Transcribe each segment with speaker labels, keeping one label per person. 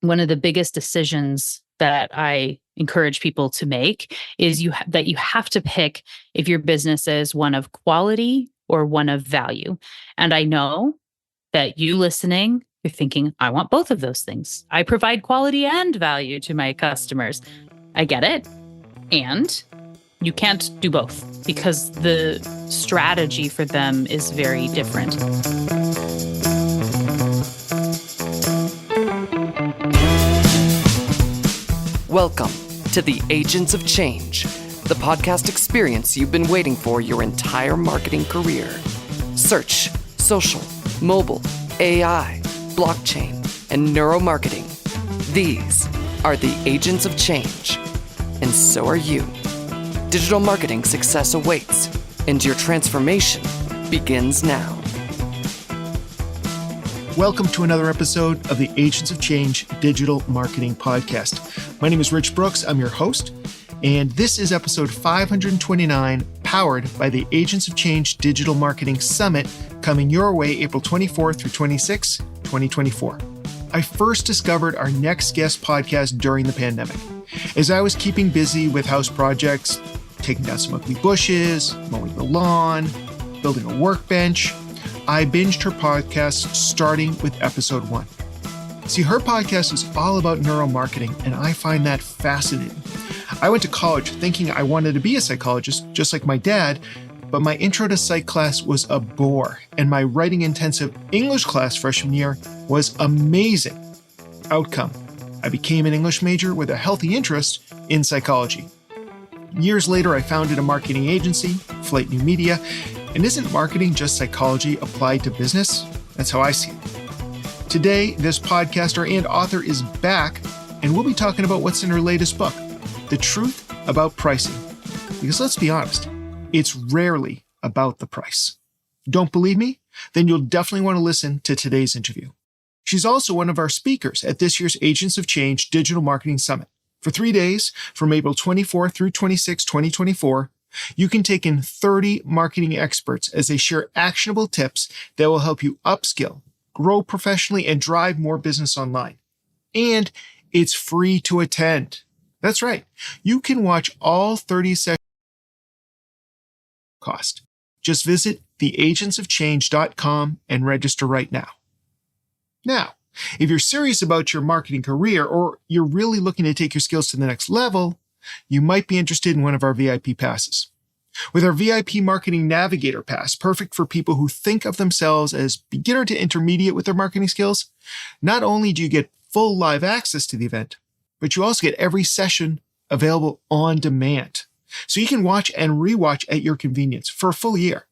Speaker 1: one of the biggest decisions that I encourage people to make is that you have to pick if your business is one of quality or one of value. And I know that you listening, you're thinking, I want both of those things. I provide quality and value to my customers. I get it. And you can't do both because the strategy for them is very different.
Speaker 2: Welcome to the Agents of Change, the podcast experience you've been waiting for your entire marketing career. Search, social, mobile, AI, blockchain, and neuromarketing. These are the Agents of Change, and so are you. Digital marketing success awaits, and your transformation begins now.
Speaker 3: Welcome to another episode of the Agents of Change Digital Marketing Podcast. My name is Rich Brooks. I'm your host, and this is episode 529, powered by the Agents of Change Digital Marketing Summit, coming your way April 24th through 26, 2024. I first discovered our next guest podcast during the pandemic. As I was keeping busy with house projects, taking down some ugly bushes, mowing the lawn, building a workbench, I binged her podcast starting with episode 1. See, her podcast is all about neuromarketing, and I find that fascinating. I went to college thinking I wanted to be a psychologist, just like my dad, but my intro to psych class was a bore, and my writing intensive English class freshman year was amazing. Outcome: I became an English major with a healthy interest in psychology. Years later, I founded a marketing agency, Flight New Media, and isn't marketing just psychology applied to business? That's how I see it. Today, this podcaster and author is back, and we'll be talking about what's in her latest book, The Truth About Pricing. Because let's be honest, it's rarely about the price. Don't believe me? Then you'll definitely want to listen to today's interview. She's also one of our speakers at this year's Agents of Change Digital Marketing Summit. For 3 days, from April 24 through 26, 2024, you can take in 30 marketing experts as they share actionable tips that will help you upskill, grow professionally, and drive more business online. And it's free to attend. That's right. You can watch all 30 sessions at no cost. Just visit theagentsofchange.com and register right now. Now, if you're serious about your marketing career or you're really looking to take your skills to the next level, you might be interested in one of our VIP passes. With our VIP Marketing Navigator Pass, perfect for people who think of themselves as beginner to intermediate with their marketing skills, not only do you get full live access to the event, but you also get every session available on demand. So you can watch and rewatch at your convenience for a full year.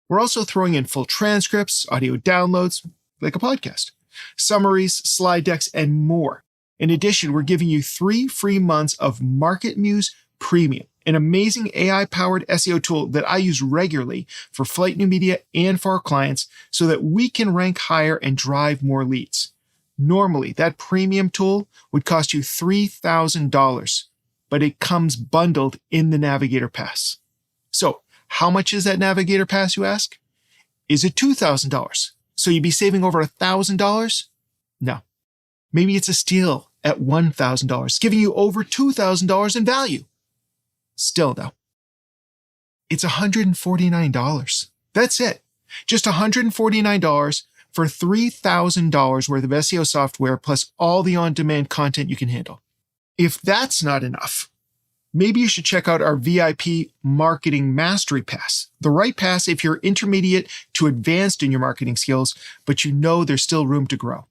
Speaker 3: We're also throwing in full transcripts, audio downloads, like a podcast, summaries, slide decks, and more. In addition, we're giving you 3 free months of Market Muse Premium, an amazing AI-powered SEO tool that I use regularly for Flight New Media and for our clients so that we can rank higher and drive more leads. Normally, that premium tool would cost you $3,000, but it comes bundled in the Navigator Pass. So, how much is that Navigator Pass, you ask? Is it $2,000? So you'd be saving over $1,000? No. Maybe it's a steal at $1,000, giving you over $2,000 in value. Still, though, it's $149. That's it. Just $149 for $3,000 worth of SEO software plus all the on-demand content you can handle. If that's not enough, maybe you should check out our VIP Marketing Mastery Pass. The right pass if you're intermediate to advanced in your marketing skills, but you know there's still room to grow.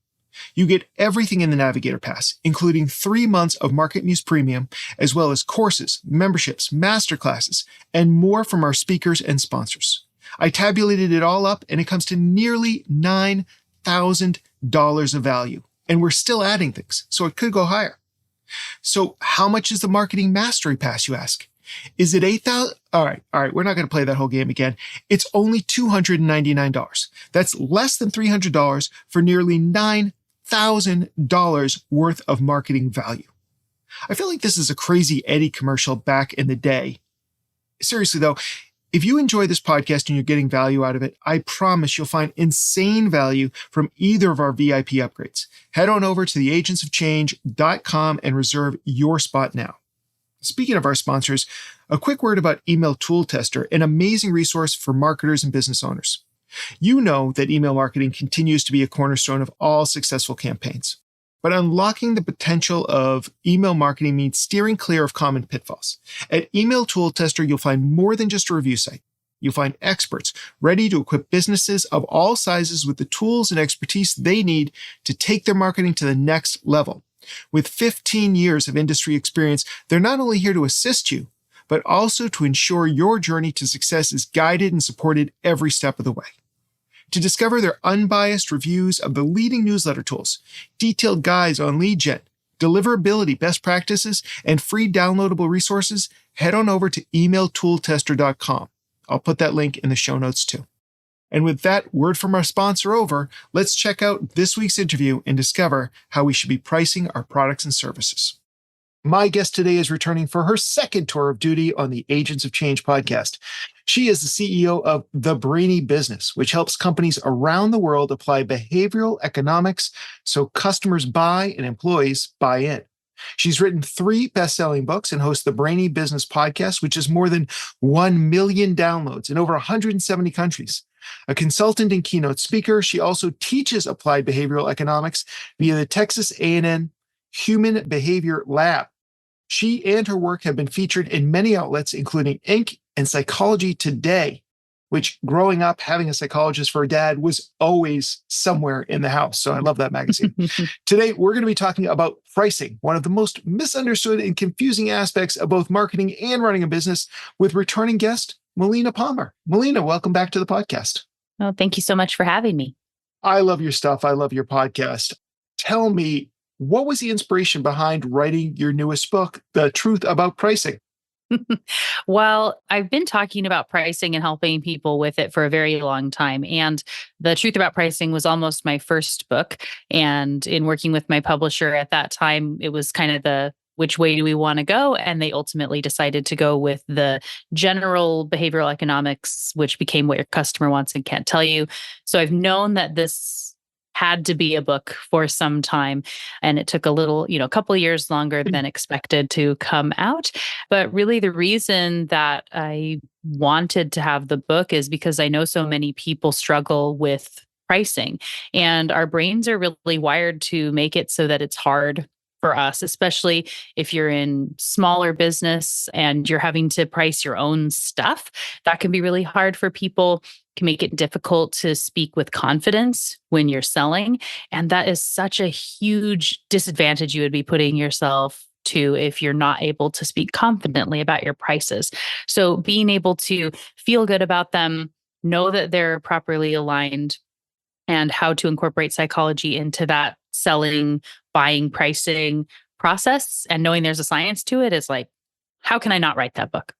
Speaker 3: You get everything in the Navigator Pass, including 3 months of Market Muse Premium, as well as courses, memberships, masterclasses, and more from our speakers and sponsors. I tabulated it all up, and it comes to nearly $9,000 of value. And we're still adding things, so it could go higher. So how much is the Marketing Mastery Pass, you ask? Is it $8,000? All right. We're not going to play that whole game again. It's only $299. That's less than $300 for nearly $9,000 worth of marketing value. I feel like this is a crazy Eddie commercial back in the day. Seriously though, If you enjoy this podcast and you're getting value out of it, I promise you'll find insane value from either of our VIP upgrades. Head on over to theagentsofchange.com and reserve your spot now. Speaking of our sponsors, a quick word about Email Tool Tester, an amazing resource for marketers and business owners. You know that email marketing continues to be a cornerstone of all successful campaigns. But unlocking the potential of email marketing means steering clear of common pitfalls. At Email Tool Tester, you'll find more than just a review site. You'll find experts ready to equip businesses of all sizes with the tools and expertise they need to take their marketing to the next level. With 15 years of industry experience, they're not only here to assist you, but also to ensure your journey to success is guided and supported every step of the way. To discover their unbiased reviews of the leading newsletter tools, detailed guides on lead gen, deliverability best practices, and free downloadable resources, head on over to emailtooltester.com. I'll put that link in the show notes too. And with that word from our sponsor over, let's check out this week's interview and discover how we should be pricing our products and services. My guest today is returning for her second tour of duty on the Agents of Change podcast. She is the CEO of The Brainy Business, which helps companies around the world apply behavioral economics so customers buy and employees buy in. She's written 3 best-selling books and hosts the Brainy Business podcast, which has more than 1 million downloads in over 170 countries. A consultant and keynote speaker, she also teaches applied behavioral economics via the Texas A&M Human Behavior Lab. She and her work have been featured in many outlets, including Inc. and Psychology Today, which growing up, having a psychologist for a dad was always somewhere in the house. So I love that magazine. Today, we're going to be talking about pricing, one of the most misunderstood and confusing aspects of both marketing and running a business, with returning guest, Melina Palmer. Melina, welcome back to the podcast.
Speaker 1: Oh, thank you so much for having me.
Speaker 3: I love your stuff. I love your podcast. Tell me, what was the inspiration behind writing your newest book, The Truth About Pricing?
Speaker 1: Well, I've been talking about pricing and helping people with it for a very long time. And The Truth About Pricing was almost my first book. And in working with my publisher at that time, it was kind of the which way do we want to go? And they ultimately decided to go with the general behavioral economics, which became What Your Customer Wants and Can't Tell You. So I've known that this had to be a book for some time. And it took a couple of years longer than expected to come out. But really the reason that I wanted to have the book is because I know so many people struggle with pricing, and our brains are really wired to make it so that it's hard for us, especially if you're in smaller business and you're having to price your own stuff. That can be really hard for people, can make it difficult to speak with confidence when you're selling. And that is such a huge disadvantage you would be putting yourself to if you're not able to speak confidently about your prices. So being able to feel good about them, know that they're properly aligned, and how to incorporate psychology into that selling, buying, pricing process, and knowing there's a science to it is like, how can I not write that book?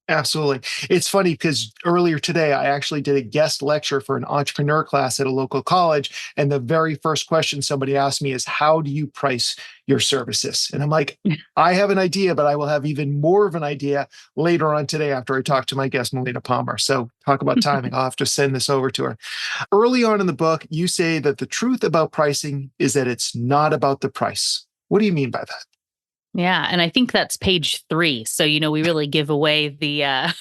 Speaker 3: Absolutely. It's funny because earlier today, I actually did a guest lecture for an entrepreneur class at a local college. And the very first question somebody asked me is, how do you price your services? And I'm like, I have an idea, but I will have even more of an idea later on today after I talk to my guest, Melina Palmer. So talk about timing. I'll have to send this over to her. Early on in the book, you say that the truth about pricing is that it's not about the price. What do you mean by that?
Speaker 1: Yeah. And I think that's page 3. So, we really give away the,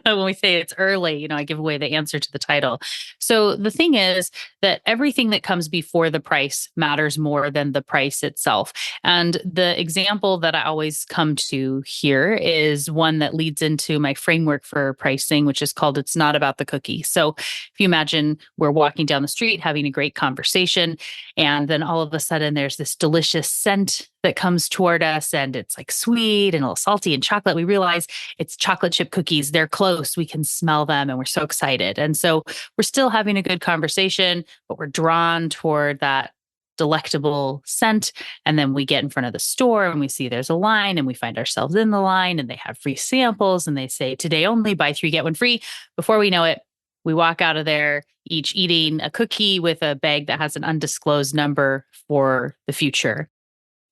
Speaker 1: when we say it's early, I give away the answer to the title. So the thing is that everything that comes before the price matters more than the price itself. And the example that I always come to here is one that leads into my framework for pricing, which is called It's Not About the Cookie. So if you imagine we're walking down the street having a great conversation, and then all of a sudden there's this delicious scent that comes toward us, and it's like sweet and a little salty and chocolate. We realize it's chocolate chip cookies. They're close. We can smell them and we're so excited. And so we're still having a good conversation, but we're drawn toward that delectable scent. And then we get in front of the store and we see there's a line, and we find ourselves in the line, and they have free samples and they say, today only, buy 3, get 1 free. Before we know it, we walk out of there each eating a cookie with a bag that has an undisclosed number for the future.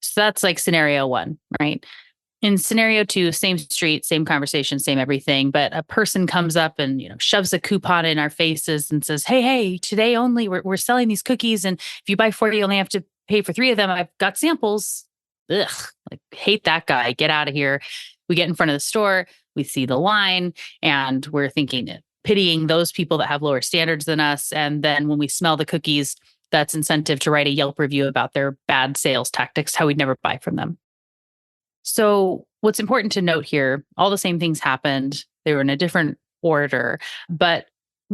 Speaker 1: So that's like scenario 1, right? In scenario two, same street, same conversation, same everything, but a person comes up and shoves a coupon in our faces and says, "Hey, today only we're selling these cookies, and if you buy 4, you only have to pay for 3 of them. I've got samples." Ugh, like hate that guy. Get out of here. We get in front of the store, we see the line, and we're thinking, pitying those people that have lower standards than us. And then when we smell the cookies, that's incentive to write a Yelp review about their bad sales tactics, how we'd never buy from them. So, what's important to note here, all the same things happened. They were in a different order. But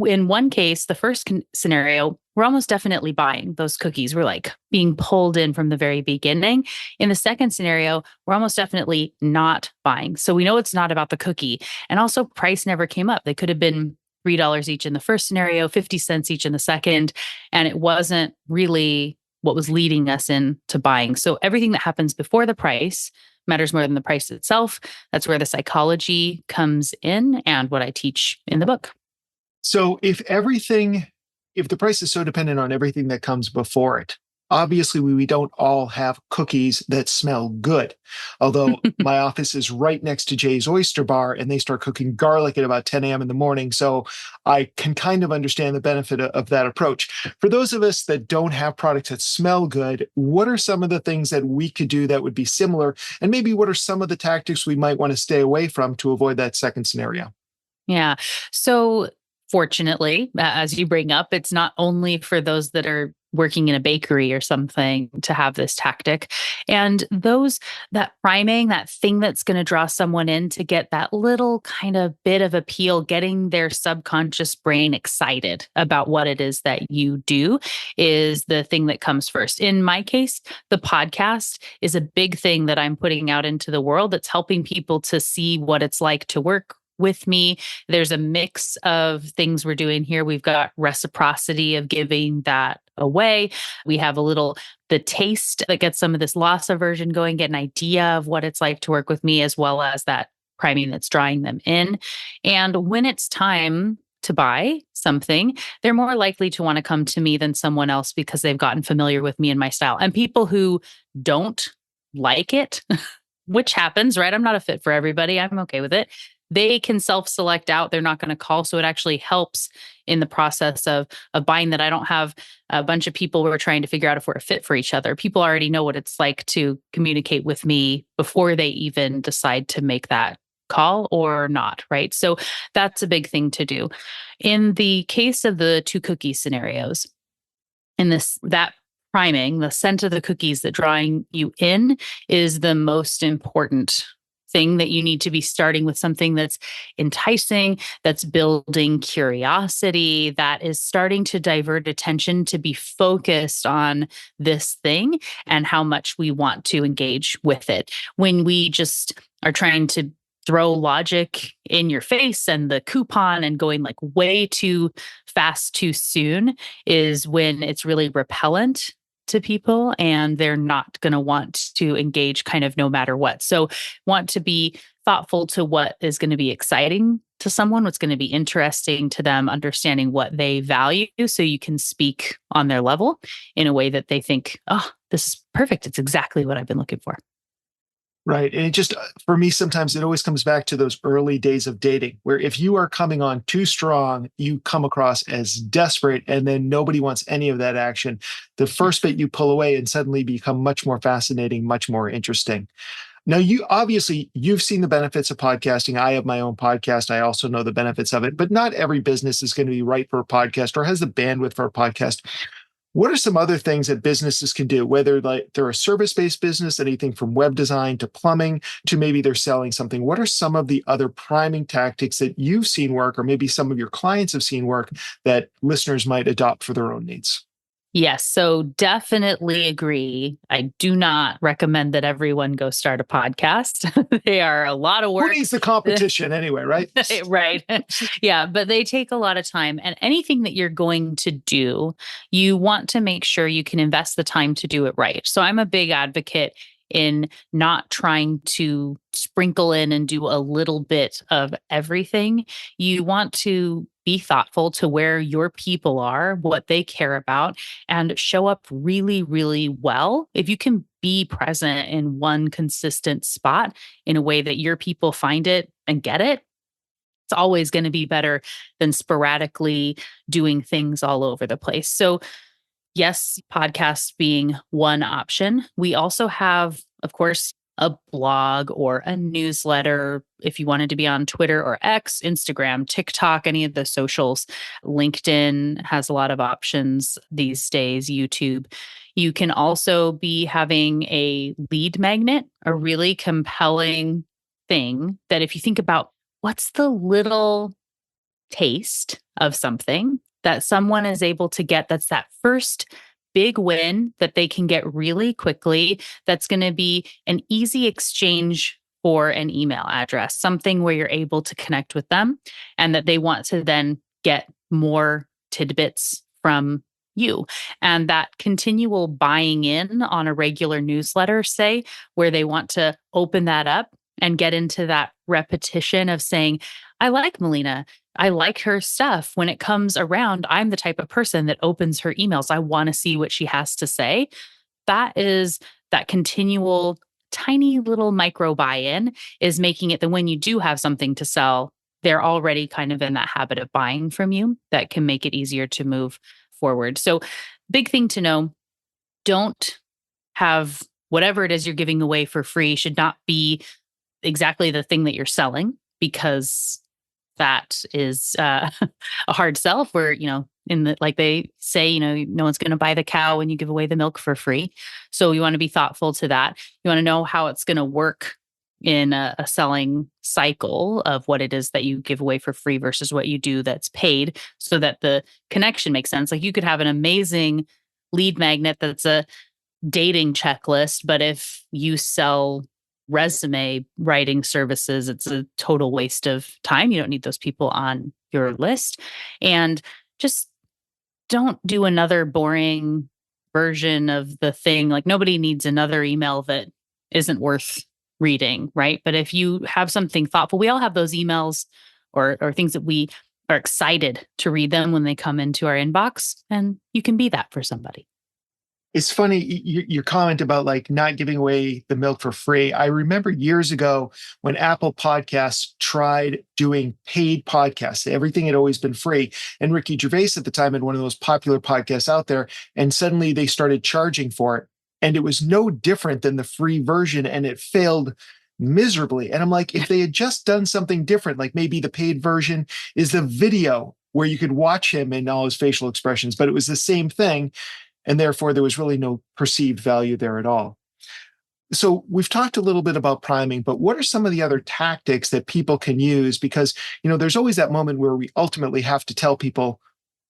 Speaker 1: in one case, the first scenario, we're almost definitely buying those cookies. We're like being pulled in from the very beginning. In the second scenario, we're almost definitely not buying. So, we know it's not about the cookie. And also, price never came up. They could have been $3 each in the first scenario, 50 cents each in the second. And it wasn't really what was leading us into buying. So, everything that happens before the price matters more than the price itself. That's where the psychology comes in and what I teach in the book.
Speaker 3: So if the price is so dependent on everything that comes before it, obviously we don't all have cookies that smell good. Although my office is right next to Jay's Oyster Bar and they start cooking garlic at about 10 a.m. in the morning. So I can kind of understand the benefit of that approach. For those of us that don't have products that smell good, what are some of the things that we could do that would be similar? And maybe what are some of the tactics we might want to stay away from to avoid that second scenario?
Speaker 1: Yeah. So, fortunately, as you bring up, it's not only for those that are working in a bakery or something to have this tactic. And that priming, that thing that's going to draw someone in to get that little kind of bit of appeal, getting their subconscious brain excited about what it is that you do is the thing that comes first. In my case, the podcast is a big thing that I'm putting out into the world that's helping people to see what it's like to work with me. There's a mix of things we're doing here. We've got reciprocity of giving that away. We have the taste that gets some of this loss aversion going, get an idea of what it's like to work with me, as well as that priming that's drawing them in. And when it's time to buy something, they're more likely to want to come to me than someone else because they've gotten familiar with me and my style. And people who don't like it, which happens, right? I'm not a fit for everybody. I'm okay with it. They can self-select out. They're not going to call. So it actually helps in the process of buying that I don't have a bunch of people who are trying to figure out if we're a fit for each other. People already know what it's like to communicate with me before they even decide to make that call or not, right? So that's a big thing to do. In the case of the 2 cookie scenarios, that priming, the scent of the cookies that drawing you in is the most important thing, that you need to be starting with something that's enticing, that's building curiosity, that is starting to divert attention to be focused on this thing and how much we want to engage with it. When we just are trying to throw logic in your face and the coupon and going like way too fast too soon is when it's really repellent to people and they're not going to want to engage kind of no matter what. So want to be thoughtful to what is going to be exciting to someone, what's going to be interesting to them, understanding what they value so you can speak on their level in a way that they think, oh, this is perfect. It's exactly what I've been looking for.
Speaker 3: Right. And it just, for me, sometimes it always comes back to those early days of dating, where if you are coming on too strong, you come across as desperate, and then nobody wants any of that action. The first bit you pull away and suddenly become much more fascinating, much more interesting. Now, you've seen the benefits of podcasting. I have my own podcast. I also know the benefits of it, but not every business is going to be right for a podcast or has the bandwidth for a podcast. What are some other things that businesses can do, whether like they're a service-based business, anything from web design to plumbing, to maybe they're selling something? What are some of the other priming tactics that you've seen work, or maybe some of your clients have seen work, that listeners might adopt for their own needs?
Speaker 1: Yes, so definitely agree. I do not recommend that everyone go start a podcast. They are a lot of work.
Speaker 3: Who needs the competition anyway, right?
Speaker 1: Right. Yeah, but they take a lot of time. And anything that you're going to do, you want to make sure you can invest the time to do it right. So I'm a big advocate. in not trying to sprinkle in and do a little bit of everything. You want to be thoughtful to where your people are, what they care about, and show up really, really well. If you can be present in one consistent spot in a way that your people find it and get it, it's always going to be better than sporadically doing things all over the place. So, yes, podcasts being one option. We also have, of course, a blog or a newsletter. If you wanted to be on Twitter or X, Instagram, TikTok, any of the socials, LinkedIn has a lot of options these days, YouTube. You can also be having a lead magnet, a really compelling thing that if you think about what's the little taste of something that someone is able to get, that's that first big win that they can get really quickly, that's going to be an easy exchange for an email address, something where you're able to connect with them and that they want to then get more tidbits from you. And that continual buying in on a regular newsletter, say, where they want to open that up and get into that repetition of saying, I like Melina. I like her stuff. When it comes around, I'm the type of person that opens her emails. I want to see what she has to say. That is that continual tiny little micro buy-in is making it that when you do have something to sell, they're already kind of in that habit of buying from you. That can make it easier to move forward. So, big thing to know, don't have whatever it is you're giving away for free should not be exactly the thing that you're selling, because that is a hard sell for, in the, like they say, no one's going to buy the cow when you give away the milk for free. So you want to be thoughtful to that. You want to know how it's going to work in a selling cycle of what it is that you give away for free versus what you do that's paid, so that the connection makes sense. Like you could have an amazing lead magnet that's a dating checklist, but if you sell resume writing services, it's a total waste of time. You don't need those people on your list. And just don't do another boring version of the thing. Like nobody needs another email that isn't worth reading, right? But if you have something thoughtful, we all have those emails or things that we are excited to read them when they come into our inbox, and you can be that for somebody.
Speaker 3: It's funny, your comment about like not giving away the milk for free. I remember years ago when Apple Podcasts tried doing paid podcasts. Everything had always been free. And Ricky Gervais at the time had one of those popular podcasts out there. And suddenly they started charging for it. And it was no different than the free version. And it failed miserably. And I'm like, if they had just done something different, like maybe the paid version is the video where you could watch him and all his facial expressions, but it was the same thing. And therefore, there was really no perceived value there at all. So we've talked a little bit about priming, but what are some of the other tactics that people can use? Because, there's always that moment where we ultimately have to tell people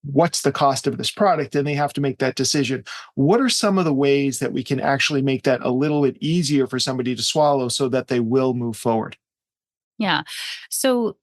Speaker 3: what's the cost of this product, and they have to make that decision. What are some of the ways that we can actually make that a little bit easier for somebody to swallow so that they will move forward?
Speaker 1: Yeah. So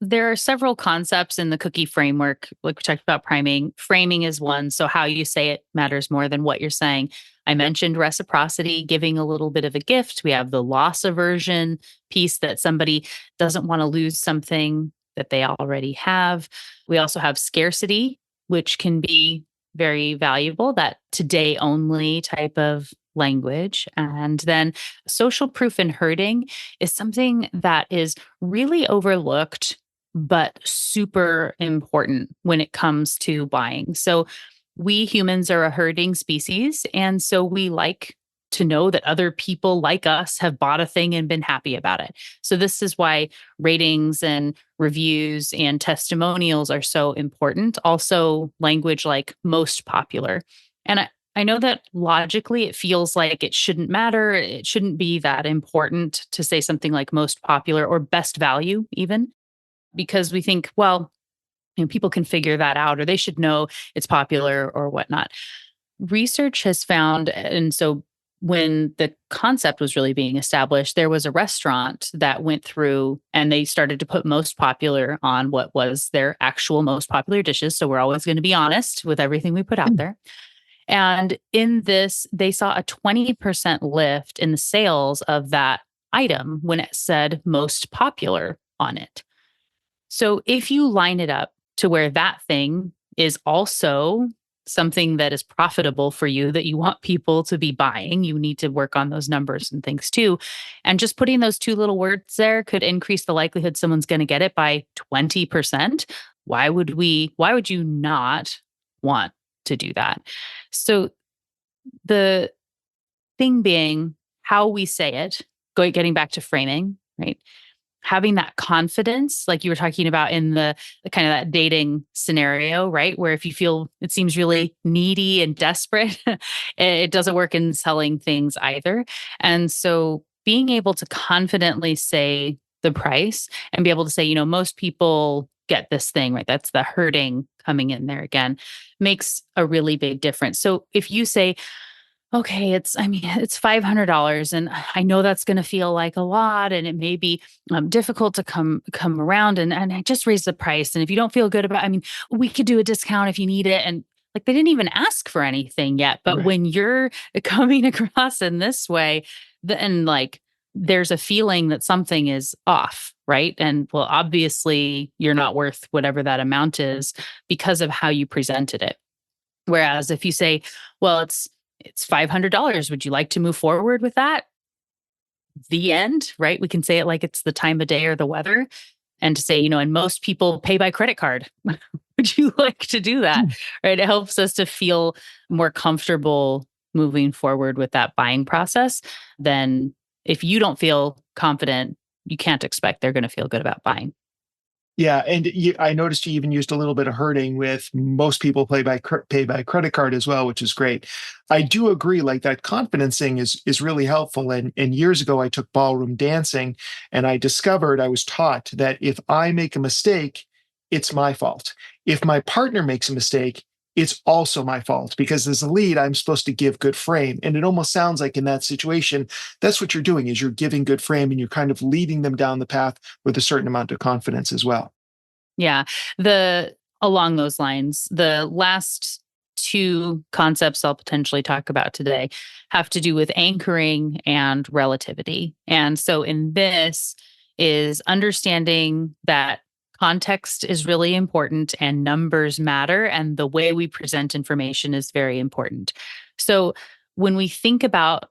Speaker 1: there are several concepts in the cookie framework. Like we talked about priming. Framing is one. So how you say it matters more than what you're saying. I mentioned reciprocity, giving a little bit of a gift. We have the loss aversion piece, that somebody doesn't want to lose something that they already have. We also have scarcity, which can be very valuable, that today only type of language. And then social proof and herding is something that is really overlooked, but super important when it comes to buying. So we humans are a herding species. And so we like to know that other people like us have bought a thing and been happy about it. So this is why ratings and reviews and testimonials are so important. Also, language like most popular. And I know that logically it feels like it shouldn't matter. It shouldn't be that important to say something like most popular or best value, even, because we think, well, people can figure that out, or they should know it's popular or whatnot. Research has found, and so when the concept was really being established, there was a restaurant that went through and they started to put most popular on what was their actual most popular dishes. So we're always going to be honest with everything we put out there. And in this, they saw a 20% lift in the sales of that item when it said most popular on it. So if you line it up to where that thing is also something that is profitable for you, that you want people to be buying, you need to work on those numbers and things too. And just putting those two little words there could increase the likelihood someone's going to get it by 20%. Why would you not want to do that? So the thing being how we say it, getting back to framing, right? Having that confidence, like you were talking about in the kind of that dating scenario, right? Where if you feel it seems really needy and desperate, it doesn't work in selling things either. And so being able to confidently say the price and be able to say, most people get this thing, right? That's the hurting coming in there again, makes a really big difference. So if you say, okay, it's $500 and I know that's going to feel like a lot and it may be difficult to come around and I just raised the price. And if you don't feel good about, we could do a discount if you need it. And like, they didn't even ask for anything yet. But
Speaker 3: Right.
Speaker 1: when you're coming across in this way, then like, there's a feeling that something is off, right? And well, obviously you're not worth whatever that amount is because of how you presented it. Whereas if you say, well, it's $500. Would you like to move forward with that? The end, right? We can say it like it's the time of day or the weather. And to say, and most people pay by credit card. Would you like to do that? Right? It helps us to feel more comfortable moving forward with that buying process. Then if you don't feel confident, you can't expect they're going to feel good about buying.
Speaker 3: Yeah, and I noticed you even used a little bit of hurting with most people pay by credit card as well, which is great. I do agree, like that confidence thing is really helpful. And years ago, I took ballroom dancing, and I was taught that if I make a mistake, it's my fault. If my partner makes a mistake, it's also my fault because as a lead, I'm supposed to give good frame. And it almost sounds like in that situation, that's what you're doing is you're giving good frame and you're kind of leading them down the path with a certain amount of confidence as well.
Speaker 1: Yeah. Along those lines, the last two concepts I'll potentially talk about today have to do with anchoring and relativity. And so in this is understanding that context is really important and numbers matter and the way we present information is very important. So when we think about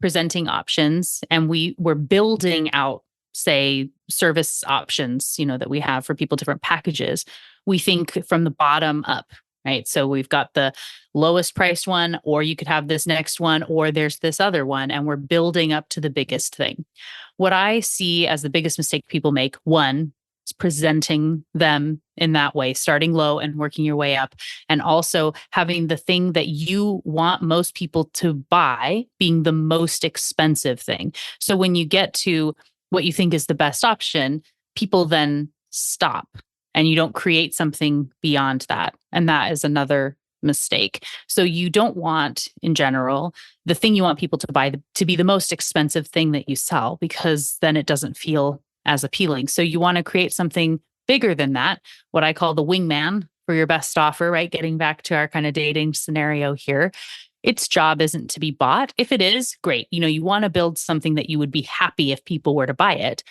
Speaker 1: presenting options and we're building out, say, service options, that we have for people, different packages, we think from the bottom up, right? So we've got the lowest priced one, or you could have this next one, or there's this other one, and we're building up to the biggest thing. What I see as the biggest mistake people make, one, is presenting them in that way, starting low and working your way up, and also having the thing that you want most people to buy being the most expensive thing. So when you get to what you think is the best option, people then stop and you don't create something beyond that. And that is another mistake. So you don't want, in general, the thing you want people to buy to be the most expensive thing that you sell, because then it doesn't feel as appealing. So you want to create something bigger than that, what I call the wingman for your best offer, right? Getting back to our kind of dating scenario here. Its job isn't to be bought. If it is, great. You want to build something that you would be happy if people were to buy it.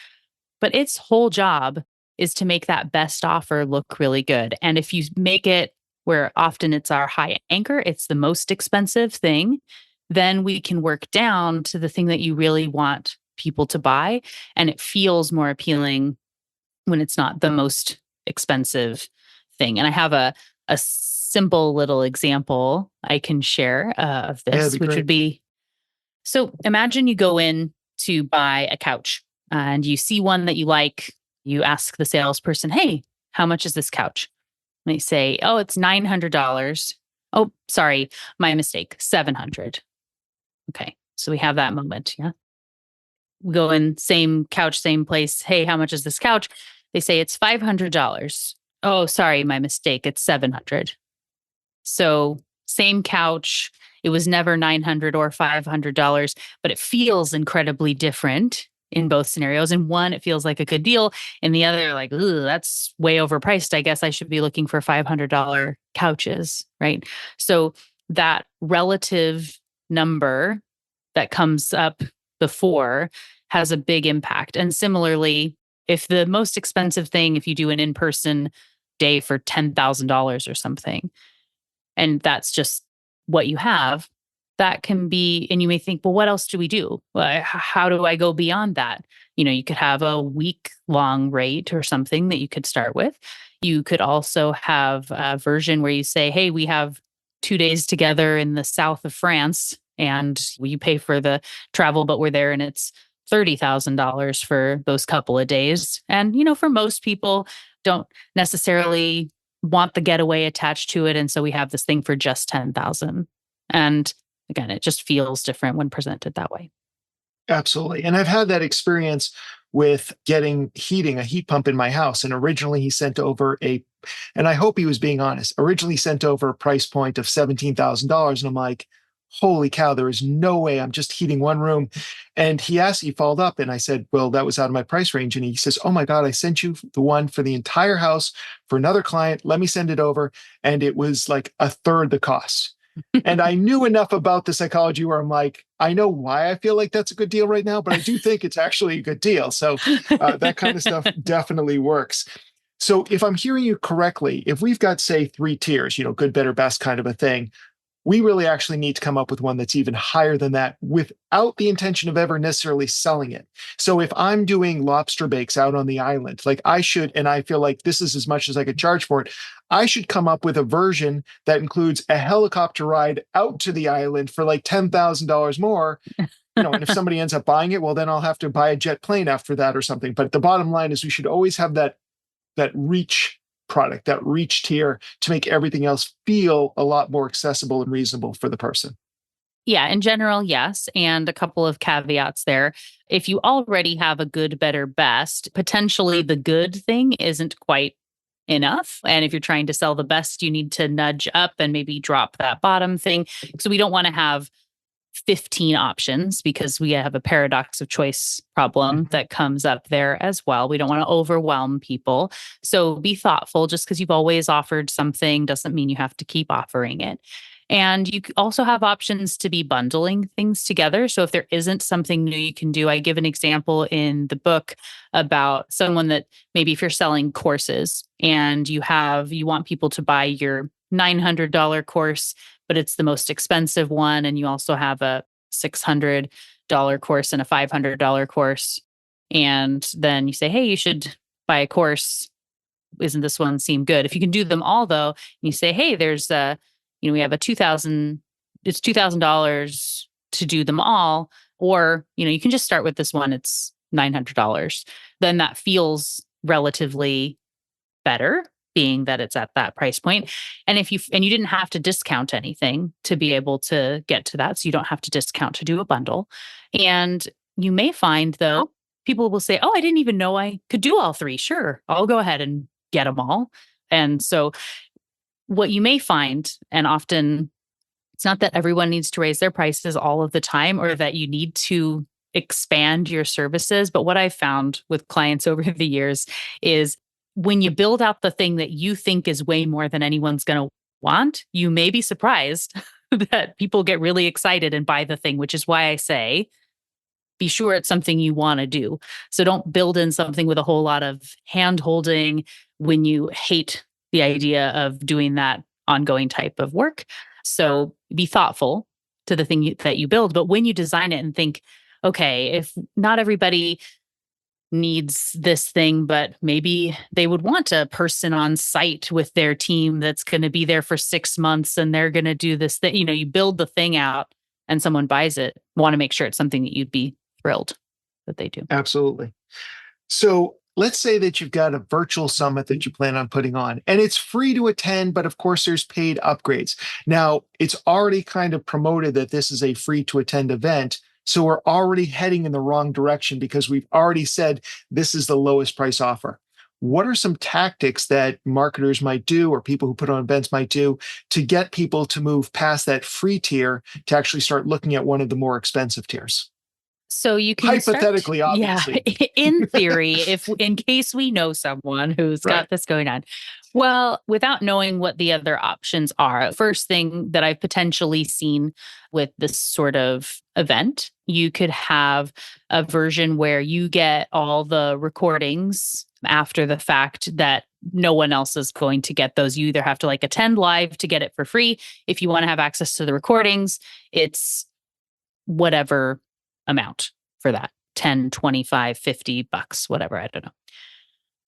Speaker 1: But its whole job is to make that best offer look really good. And if you make it where often it's our high anchor, it's the most expensive thing, then we can work down to the thing that you really want people to buy. And it feels more appealing when it's not the most expensive thing. And I have a simple little example I can share of this, which would be, so imagine you go in to buy a couch and you see one that you like. You ask the salesperson, hey, how much is this couch? And they say, oh, it's $900. Oh, sorry, my mistake, $700. Okay, so we have that moment, yeah? We go in, same couch, same place. Hey, how much is this couch? They say it's $500. Oh, sorry, my mistake, it's $700. So same couch, it was never $900 or $500, but it feels incredibly different in both scenarios. In one, it feels like a good deal. In the other, like, ooh, that's way overpriced. I guess I should be looking for $500 couches, right? So that relative number that comes up before has a big impact. And similarly, if the most expensive thing, if you do an in-person day for $10,000 or something, and that's just what you have, that can be, and you may think, well, what else do we do? Well, how do I go beyond that? You could have a week long rate or something that you could start with. You could also have a version where you say, hey, we have 2 days together in the south of France and you pay for the travel, but we're there and it's $30,000 for those couple of days. And, for most people, don't necessarily want the getaway attached to it. And so we have this thing for just 10,000. And again, it just feels different when presented that way.
Speaker 3: Absolutely. And I've had that experience with getting a heat pump in my house. And originally he sent over and I hope he was being honest, originally sent over a price point of $17,000. And I'm like, holy cow, there is no way I'm just heating one room. And he followed up and I said, well, that was out of my price range. And he says, oh my God, I sent you the one for the entire house for another client. Let me send it over. And it was like a third the cost. And I knew enough about the psychology where I'm like, I know why I feel like that's a good deal right now, but I do think it's actually a good deal. So that kind of stuff definitely works. So if I'm hearing you correctly, if we've got, say, 3 tiers, good, better, best kind of a thing, we really actually need to come up with one that's even higher than that without the intention of ever necessarily selling it. So if I'm doing lobster bakes out on the island, like I should, and I feel like this is as much as I could charge for it, I should come up with a version that includes a helicopter ride out to the island for like $10,000 more. And if somebody ends up buying it, well, then I'll have to buy a jet plane after that or something. But the bottom line is we should always have that reach product, that reach tier, to make everything else feel a lot more accessible and reasonable for the person.
Speaker 1: Yeah, in general, yes. And a couple of caveats there. If you already have a good, better, best, potentially the good thing isn't quite enough. And if you're trying to sell the best, you need to nudge up and maybe drop that bottom thing. So we don't want to have 15 options because we have a paradox of choice problem that comes up there as well. We don't want to overwhelm people. So be thoughtful. Just because you've always offered something doesn't mean you have to keep offering it. And you also have options to be bundling things together. So if there isn't something new you can do, I give an example in the book about someone that maybe if you're selling courses and you want people to buy your $900 course, but it's the most expensive one. And you also have a $600 course and a $500 course. And then you say, hey, you should buy a course. Isn't this one seem good? If you can do them all though, and you say, hey, there's we have it's $2,000 to do them all. Or, you can just start with this one. It's $900. Then that feels relatively better, being that it's at that price point. And you didn't have to discount anything to be able to get to that. So you don't have to discount to do a bundle. And you may find though, people will say, oh, I didn't even know I could do all 3. Sure, I'll go ahead and get them all. And so what you may find, and often it's not that everyone needs to raise their prices all of the time or that you need to expand your services. But what I've found with clients over the years is when you build out the thing that you think is way more than anyone's going to want, you may be surprised that people get really excited and buy the thing, which is why I say, be sure it's something you want to do. So don't build in something with a whole lot of hand holding when you hate the idea of doing that ongoing type of work. So be thoughtful to the thing that you build. But when you design it and think, okay, if not everybody needs this thing, but maybe they would want a person on site with their team that's going to be there for 6 months and they're going to do this thing. You build the thing out and someone buys it, want to make sure it's something that you'd be thrilled that they do.
Speaker 3: Absolutely. So let's say that you've got a virtual summit that you plan on putting on, and it's free to attend, but of course there's paid upgrades. Now, it's already kind of promoted that this is a free to attend event. So we're already heading in the wrong direction because we've already said this is the lowest price offer. What are some tactics that marketers might do or people who put on events might do to get people to move past that free tier to actually start looking at one of the more expensive tiers?
Speaker 1: So you can start,
Speaker 3: Hypothetically,
Speaker 1: yeah,
Speaker 3: obviously.
Speaker 1: in theory, if in case we know someone who's
Speaker 3: Right.
Speaker 1: got this going on. Well, without knowing what the other options are, first thing that I've potentially seen with this sort of event, you could have a version where you get all the recordings after the fact that no one else is going to get those. You either have to like attend live to get it for free. If you want to have access to the recordings, it's whatever amount for that 10, 25, $50, whatever. I don't know.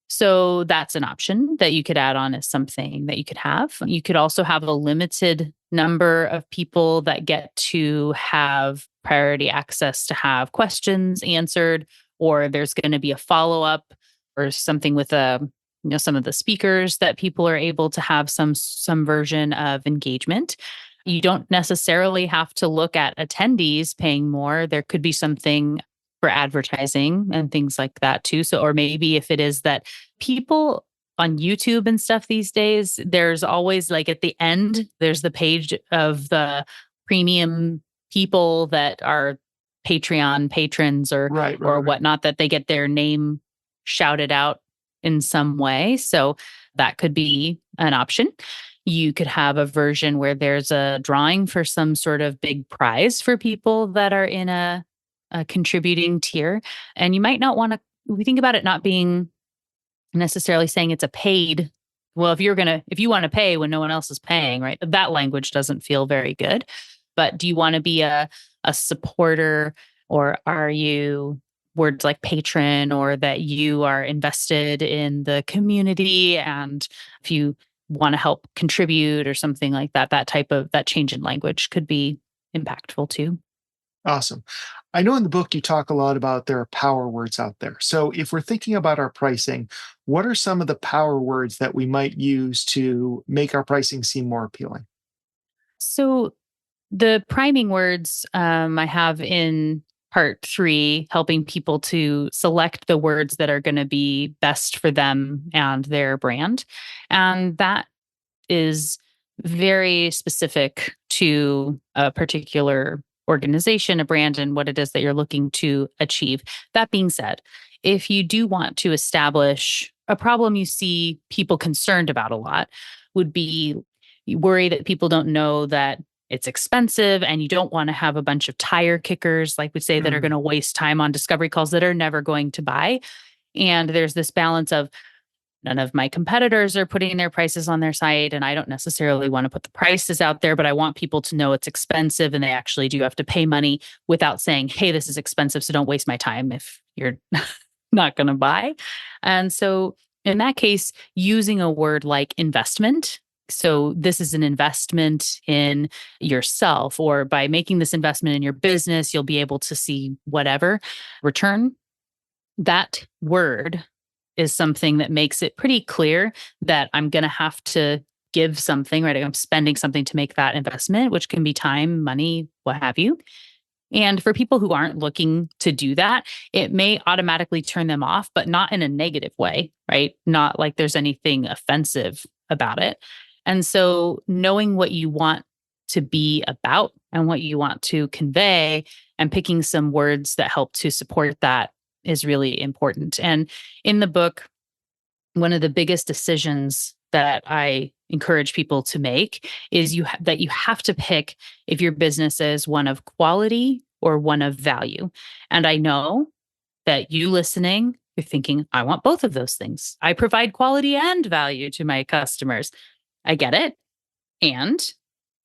Speaker 1: So that's an option that you could add on as something that you could have. You could also have a limited number of people that get to have priority access to have questions answered, or there's going to be a follow up or something with some of the speakers that people are able to have some version of engagement. You don't necessarily have to look at attendees paying more. There could be something for advertising and things like that too. So, or maybe if it is that people on YouTube and stuff these days, there's always like at the end, there's the page of the premium people that are Patreon patrons or
Speaker 3: Right.
Speaker 1: whatnot, that they get their name shouted out in some way. So that could be an option. You could have a version where there's a drawing for some sort of big prize for people that are in a contributing tier. And you might not want to, we think about it not being necessarily saying it's a paid. Well, if you want to pay when no one else is paying, right? That language doesn't feel very good. But do you want to be a supporter, or are you words like patron, or that you are invested in the community? And if you want to help contribute or something like that, that change in language could be impactful too.
Speaker 3: Awesome. I know in the book you talk a lot about there are power words out there. So if we're thinking about our pricing, what are some of the power words that we might use to make our pricing seem more appealing?
Speaker 1: So the priming words I have in part 3, helping people to select the words that are going to be best for them and their brand. And that is very specific to a particular organization, a brand, and what it is that you're looking to achieve. That being said, if you do want to establish a problem you see people concerned about a lot, would be you worry that people don't know that it's expensive, and you don't want to have a bunch of tire kickers, like we say, that are going
Speaker 3: Mm,
Speaker 1: to waste time on discovery calls that are never going to buy. And there's this balance of none of my competitors are putting their prices on their site, and I don't necessarily want to put the prices out there, but I want people to know it's expensive and they actually do have to pay money without saying, hey, this is expensive, so don't waste my time if you're not going to buy. And so in that case, using a word like investment. So this is an investment in yourself, or by making this investment in your business, you'll be able to see whatever return. That word is something that makes it pretty clear that I'm going to have to give something, right? I'm spending something to make that investment, which can be time, money, what have you. And for people who aren't looking to do that, it may automatically turn them off, but not in a negative way, right? Not like there's anything offensive about it. And so knowing what you want to be about and what you want to convey and picking some words that help to support that is really important. And in the book, one of the biggest decisions that I encourage people to make is that you have to pick if your business is one of quality or one of value. And I know that you listening, you're thinking, I want both of those things. I provide quality and value to my customers. I get it. And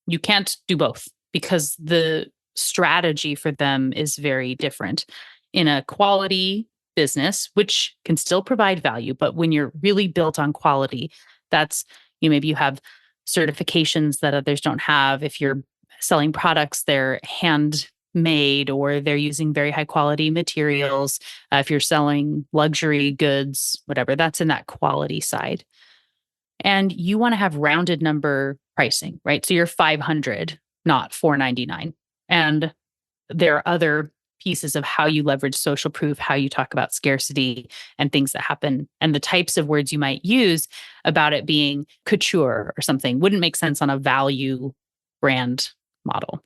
Speaker 1: you can't do both because the strategy for them is very different. In a quality business, which can still provide value, but when you're really built on quality, that's, maybe you have certifications that others don't have. If you're selling products, they're handmade or they're using very high quality materials. If you're selling luxury goods, whatever, that's in that quality side. And you want to have rounded number pricing, right? So you're 500, not 499. And there are other pieces of how you leverage social proof, how you talk about scarcity and things that happen, and the types of words you might use about it being couture or something wouldn't make sense on a value brand model.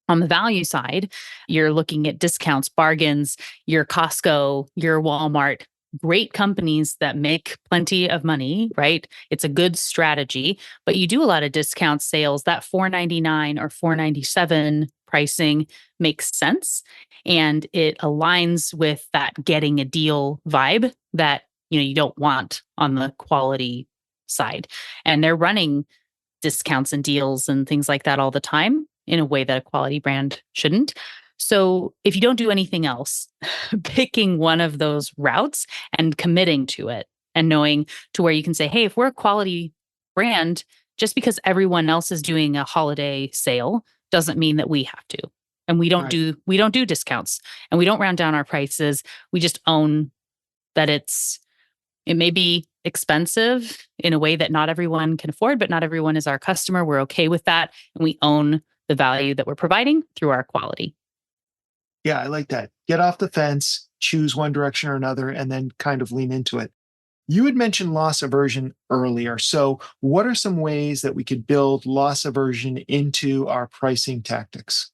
Speaker 1: On the value side, you're looking at discounts, bargains, your Costco, your Walmart, great companies that make plenty of money, right? It's a good strategy, but you do a lot of discount sales. That 4.99 or 4.97 pricing makes sense, and it aligns with that getting a deal vibe that you don't want on the quality side. And they're running discounts and deals and things like that all the time in a way that a quality brand shouldn't. So if you don't do anything else, picking one of those routes and committing to it and knowing to where you can say, hey, if we're a quality brand, just because everyone else is doing a holiday sale doesn't mean that we have to. And
Speaker 3: Right.
Speaker 1: we don't do discounts and we don't round down our prices. We just own that it may be expensive in a way that not everyone can afford, but not everyone is our customer. We're okay with that. And we own the value that we're providing through our quality.
Speaker 3: Yeah, I like that. Get off the fence, choose one direction or another, and then kind of lean into it. You had mentioned loss aversion earlier. So, what are some ways that we could build loss aversion into our pricing tactics?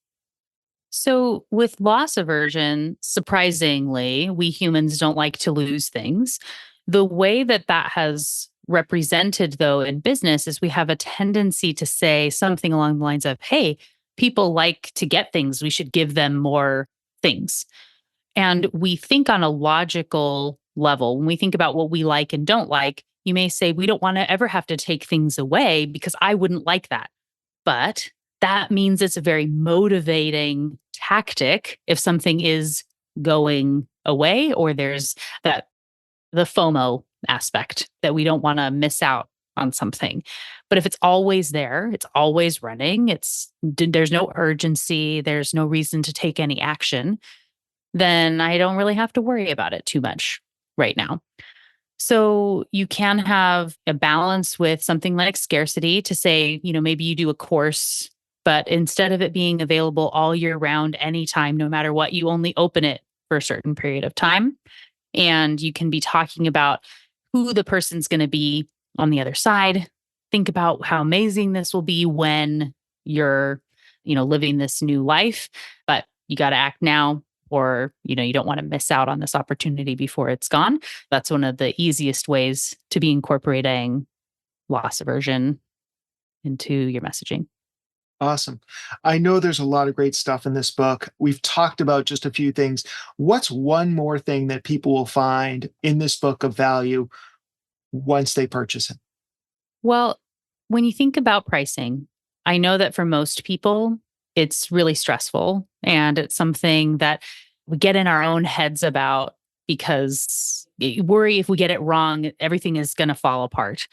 Speaker 1: So, with loss aversion, surprisingly, we humans don't like to lose things. The way that that has represented, though, in business is we have a tendency to say something along the lines of, hey, people like to get things. We should give them more things. And we think on a logical level. When we think about what we like and don't like, you may say, we don't want to ever have to take things away because I wouldn't like that. But that means it's a very motivating tactic if something is going away or there's that the FOMO aspect that we don't want to miss out on something. But if it's always there, it's always running, there's no urgency, there's no reason to take any action, then I don't really have to worry about it too much right now. So you can have a balance with something like scarcity to say, maybe you do a course, but instead of it being available all year round, anytime, no matter what, you only open it for a certain period of time. And you can be talking about who the person's going to be on the other side. Think about how amazing this will be when you're, living this new life, but you got to act now or you don't want to miss out on this opportunity before it's gone. That's one of the easiest ways to be incorporating loss aversion into your messaging.
Speaker 3: Awesome. I know there's a lot of great stuff in this book. We've talked about just a few things. What's one more thing that people will find in this book of value once they purchase it?
Speaker 1: Well, when you think about pricing, I know that for most people, it's really stressful and it's something that we get in our own heads about because we worry if we get it wrong, everything is going to fall apart.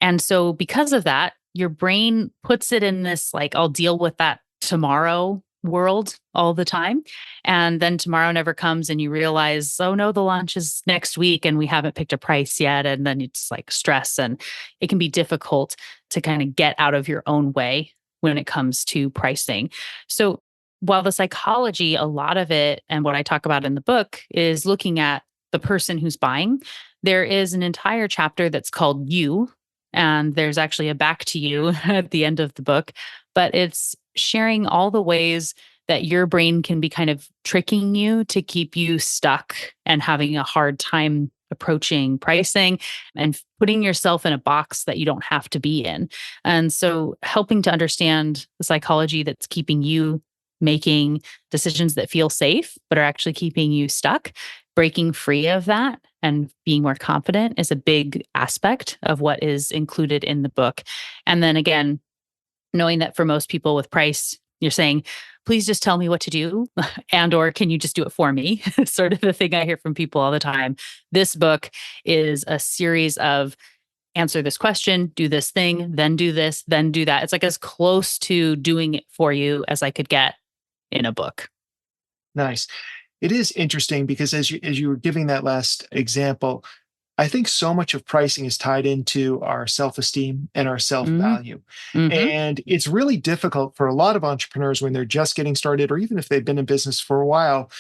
Speaker 1: And so, because of that, your brain puts it in this like, I'll deal with that tomorrow world all the time. And then tomorrow never comes, and you realize, oh no, the launch is next week and we haven't picked a price yet. And then it's like stress, and it can be difficult to kind of get out of your own way when it comes to pricing. So, while the psychology, a lot of it, and what I talk about in the book is looking at the person who's buying, there is an entire chapter that's called You. And there's actually a back to you at the end of the book, but it's sharing all the ways that your brain can be kind of tricking you to keep you stuck and having a hard time approaching pricing and putting yourself in a box that you don't have to be in. And so helping to understand the psychology that's keeping you making decisions that feel safe, but are actually keeping you stuck, breaking free of that and being more confident is a big aspect of what is included in the book. And then again, knowing that for most people with price, you're saying, please just tell me what to do and or can you just do it for me? Sort of the thing I hear from people all the time. This book is a series of answer this question, do this thing, then do this, then do that. It's like as close to doing it for you as I could get in a book.
Speaker 3: Nice. It is interesting because as you were giving that last example, I think so much of pricing is tied into our self-esteem and our
Speaker 1: Mm-hmm.
Speaker 3: self-value.
Speaker 1: Mm-hmm.
Speaker 3: And it's really difficult for a lot of entrepreneurs when they're just getting started, or even if they've been in business for a while,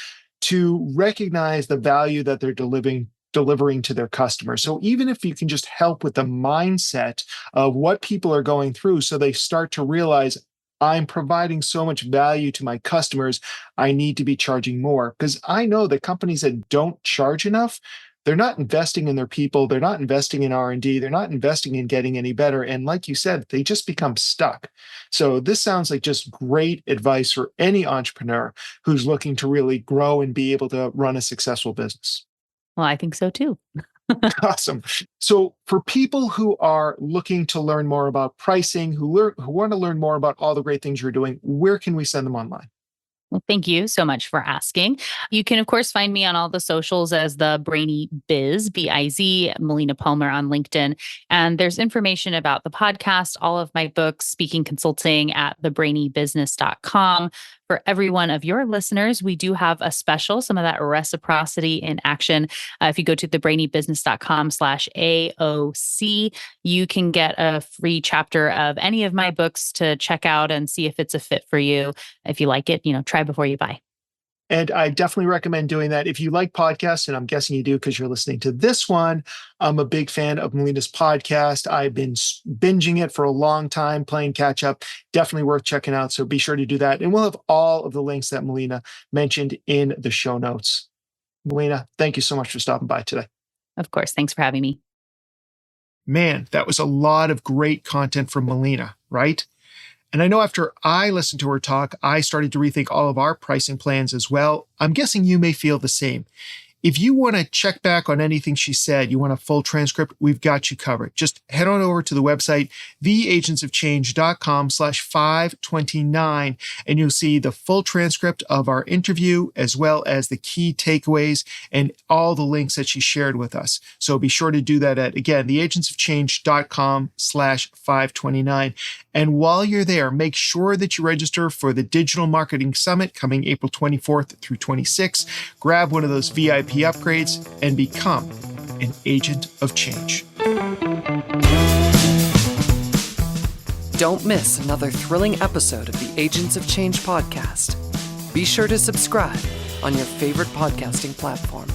Speaker 3: to recognize the value that they're delivering to their customers. So even if you can just help with the mindset of what people are going through so they start to realize I'm providing so much value to my customers, I need to be charging more. Because I know that companies that don't charge enough, they're not investing in their people, they're not investing in R&D, they're not investing in getting any better. And like you said, they just become stuck. So this sounds like just great advice for any entrepreneur who's looking to really grow and be able to run a successful business.
Speaker 1: Well, I think so too.
Speaker 3: Awesome. So for people who are looking to learn more about pricing, who want to learn more about all the great things you're doing, where can we send them online?
Speaker 1: Well, thank you so much for asking. You can, of course, find me on all the socials as the Brainy Biz, B-I-Z, Melina Palmer on LinkedIn. And there's information about the podcast, all of my books, speaking, consulting at thebrainybusiness.com. For every one of your listeners, we do have a special, some of that reciprocity in action. If you go to thebrainybusiness.com/AOC, you can get a free chapter of any of my books to check out and see if it's a fit for you. If you like it, try before you buy.
Speaker 3: And I definitely recommend doing that. If you like podcasts, and I'm guessing you do because you're listening to this one, I'm a big fan of Melina's podcast. I've been binging it for a long time, playing catch up. Definitely worth checking out. So be sure to do that. And we'll have all of the links that Melina mentioned in the show notes. Melina, thank you so much for stopping by today.
Speaker 1: Of course. Thanks for having me.
Speaker 3: Man, that was a lot of great content from Melina, right? And I know after I listened to her talk, I started to rethink all of our pricing plans as well. I'm guessing you may feel the same. If you want to check back on anything she said, you want a full transcript, we've got you covered. Just head on over to the website, theagentsofchange.com/529, and you'll see the full transcript of our interview, as well as the key takeaways and all the links that she shared with us. So be sure to do that at, again, theagentsofchange.com/529. And while you're there, make sure that you register for the Digital Marketing Summit coming April 24th through 26th. Grab one of those VIP upgrades and become an agent of change.
Speaker 2: Don't miss another thrilling episode of the Agents of Change podcast. Be sure to subscribe on your favorite podcasting platform.